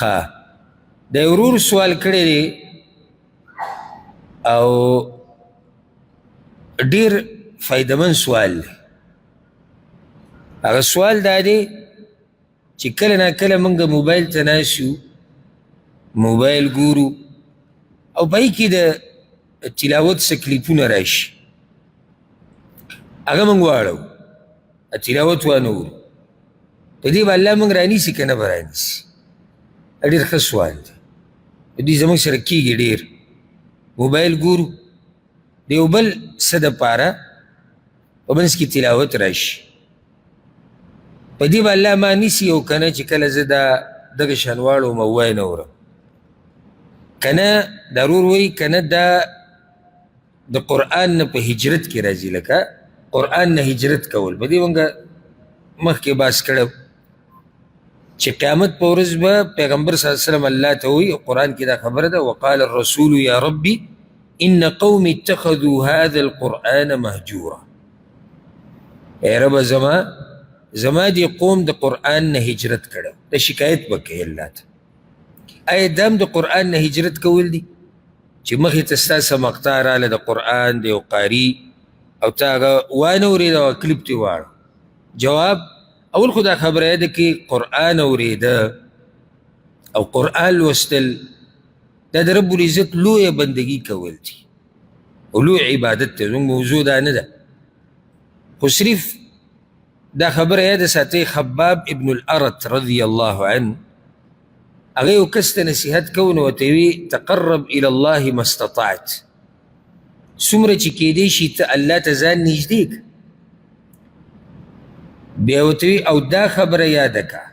ها د ورور سوال کړی دی او ډیر فایدمن سوال دی. هغه سوال دا دی چې کله نا کله موږ موبایل ته ناست یو، موبایل ګورو او په هغې کې د تلاوت څه کلیپونه راشي، هغه موږ واړو تلاوت وانه ورو، په دې به الله موږ رانیسي که نه به رانیسي؟ ډېر ښه سوال دی. دوی زموږ سره کېږي ډېر، موبایل ګورو د یو بل څه دپاره په منځ کې تلاوت راشي، په دې به الله ما نیسي او که نه چې کله زه دا دغه شان واړوم او وای نه اورم، که نه دا ورور وایي که نه دا د قرآن نه په هجرت کې راځي، لکه قرآن نه هجرت کول. په دې مونږ مخکې بحث کړی چې قیامت په ورځ به پیغمبر صلی الله علیه وسلم الله ته وایي، قرآن کې دا خبره ده، وقال الرسول یا ربي ان قوم اتخذوا هذا القرآن مهجورا. ای رب زما دی قوم د قرآن نه هجرت کړی، د شکایت به کوي الله ته. آیا دا هم د قرآن نه هجرت کول دي چې مخې ته ستا څه مقطع راله د قرآن د یو قاري او تا هغه وانه اورېده او کلیپ ترې واړه؟ جواب، اول خو دا خبره ده کې قرآن اورېده او قرآن لوستل دا د رب العزت لویه بندګي کول دي او لوی عبادت دی، زموږ موضوع دا نه ده. خو صرف دا خبره یاد ساتئ، خباب ابن الارت رضی الله عنه هغه یو کس ته نصیحت کو نو ورته وی تقرب الى الله ما استطعت، څومره چې کیدی شي ته الله ته ځان نږدې کړه. بیا ورته وی او دا خبره یاده کړه،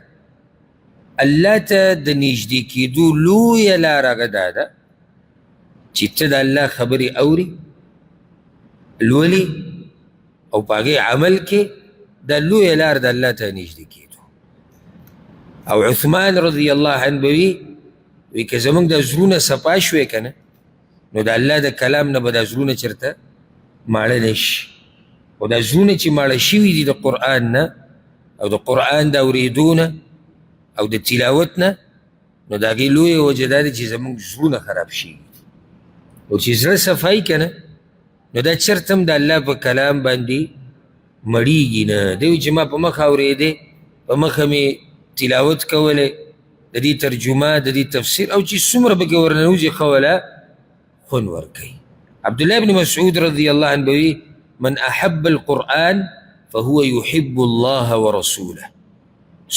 الله ته د نږدې کیدو لویه لاره هغه دا ده چې ته د الله خبرې اوري، لولي او په هغې عمل کې، دا لویه لار د الله ته نږدې کیدو. او عثمان رضی الله عنه به وی که زموږ د زړونه صفا شوې که نه نو د الله د کلام نه به دا زړونه چېرته ماړه نه شي. خو دا زړونه چې ماړه شوي دي د قرآن نه او د قرآن د اورېدو نه او د تلاوت نه، نو د هغې لویه وجه دا ده چې زموږ زړونه خراب شوي دي. او چې زړه صفایي که نه نو دا چېرته هم د الله په کلام باندې مړیږي نه. دی وایي چې ما په مخه اورېدې، په مخه مې تلاوت کولی، د دې ترجمه، د دې تفسیر، او چې څومره پکې ورننوځي ښه ولا خوند ورکوي. عبدالله بن مسعود رضی الله عنه به وي من احب القرآن فهو يحب الله ورسوله.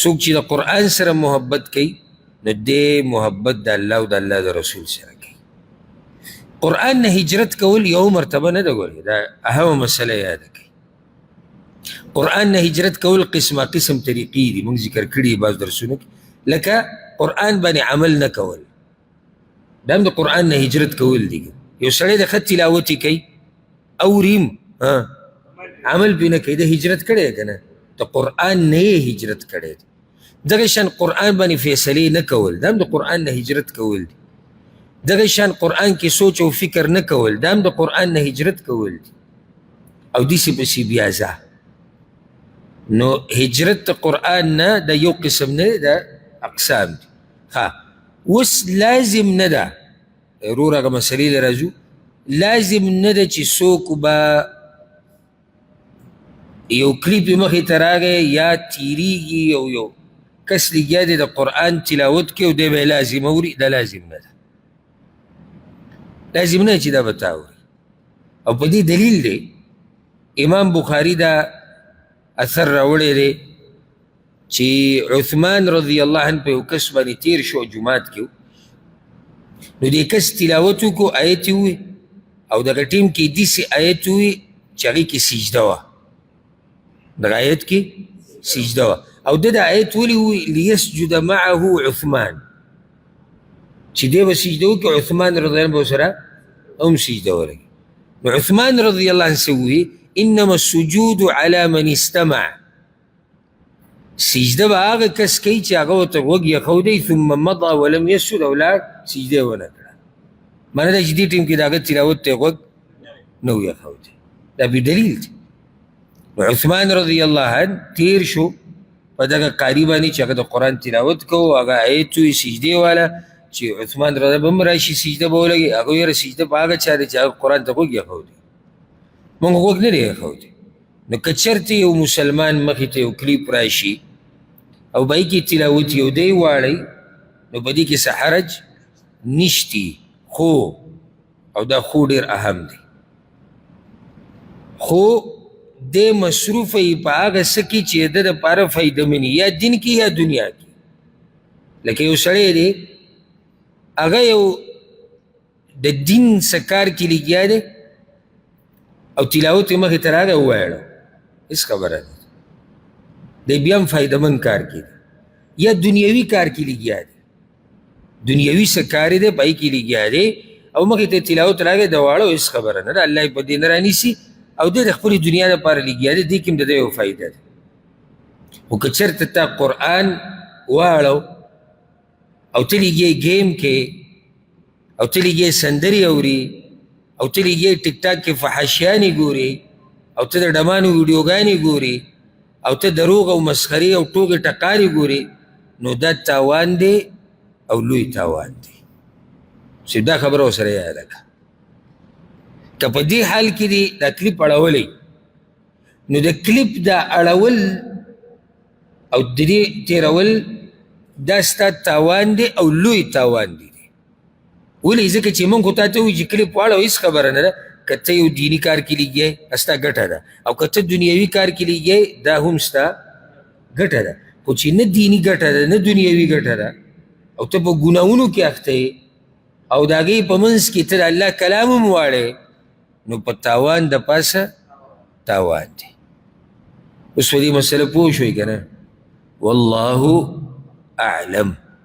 څوک چې د قرآن سره محبت کوي نو دې محبت د الله او د الله د رسول سره کوي. قرآن نه هجرت کول یو مرتبه نه ده، ګورئ دا اهمه مسله یاده کړئ. قرآن نه هجرت کول قسمه قسم طریقې دي، موږ ذکر کړي بعض درسونو کې، لکه قرآن باندې عمل نه کول، دا هم د قرآن نه هجرت کول دي. یو سړی د ښه تلاوت یې کوي، اوریم عمل پرې نه کوي، د هجرت کړی دی که نه؟ د قرآن نه یې هجرت کړی دی. دغه شان قرآن باندې فیصلې نه کول، دا هم د قرآن نه هجرت کول دي. دغه شان قرآن کې سوچ او فکر نه کول، دا هم د قرآن نه هجرت کول دي. او داسې پسې بیا ځه. نو هجرت د قرآن نه د یو قسم نه د اقسام دي. اوس لازم نه ده، ورور هغه مسلې له راځو، لازم نه ده چې څوک به یو کلیپ یې مخې ته راغی یا تیریږي او یو کس لګیا دی د قرآن تلاوت کې او دی به یې لازم اوري، دا لازم نه ده. لازم نه چې دا به تا اوري. او په دې دلیل دی امام بخاري دا اثر راوړی دی چې عثمان رضی الله عنه په یو کس باندې تیر شو جومات کې، نو دې کس تلاوت وکړو، آیت یې ووایي او دغه ټیم کې داسې آیت ووایي چې هغې کې سجده وه، دغه آیت کې سجده وه، او ده د آیت ولې ووایي لیسجد معه عثمان، چې دی به سجده وکړي عثمان رضی الله عنه به ورسره هم سجده ولګي. نو عثمان رضی الله عنه څه ووایي انما السجود على من استمع، سجده به هغه کس کوي چې هغه ورته غوږ یښودی ثم مضى ولم یسجد، او لاړ سجده یې ونه کړه. معنی دا چې دې ټیم کې د هغه تلاوت ته یې غوږ نه و یښودی، دا بدلیل دی. نو عثمان رضی الله عنه تیر شو په دغه قاري باندې چې هغه د قرآن تلاوت کوو هغه آیت وي سجدې والا چې عثمان رضا به هم راشي سجده به ولګي هغه یاره سجده په هغه چا دی چې هغه قرآن ته غوږ ایښودی مونږ غوږ نه دی ایښودی نو که چېرته یو مسلمان مخې ته یو کلیپ راشي او به یې کې تلاوت یو دی واړی نو په دې کې څه حرج نشتی خو او دا خو ډېر اهم دی خو د مصروف ای په هغه څه کې چې د دپاره فایدهمن یا دین کې یا دنیا کې لکه یو سړی دی هغه یو د دین څه کار کې لګیا دی او تلاوت یې مخې ته راغی ووایړو هېڅ خبره ده دی بیا هم فایدهمن کار کې دی یا دنیوي کار کې لګیا دی دنیوي څه کار دی په هغې کې لګیا دی او مخې ته تلاوت راغی د واړو هېڅ خبره نه ده الله یې په دې نه رانیسي او د خپلې دنیا لپاره لګیا دی دې کې هم د ده یو فایده ده خو که چېرته تا قرآن واړو او ته لګیې ګیم کې او ته لګیې سندرې اوري او ته لګیې ټیک ټاک کې فحاشیانې ګوري او ته د ډمانو ویډیوګانې ګوري او ته دروغ او مسخرې او ټوکې ټکارې ګوري نو دا تاوان دی او لوی تاوان دی چې دا خبره ورسره یاده کړه که په دې حال کې دی دا کلیپ اړولی نو د کلیپ دا اړول او د دې تېرول دا ستا تاوان دی او لوی تاوان دی ولې ځکه چې موږ خو تا ته وایي چې کلیپ واړوه هېڅ خبره نه ده که ته یو دیني کار کې لګیې ستا ګټه ده او که ته دنیوي کار کې لګیې دا هم ستا ګټه ده خو چې نه دیني ګټه ده نه دنیوي ګټه ده او ته په ګناهونو کې اخته یې او د هغې په منځ کې ته د الله کلام هم واړې نو په تاوان د پاسه تاوان دی اوس په دې مسله پوه شوئ که نه والله اعلم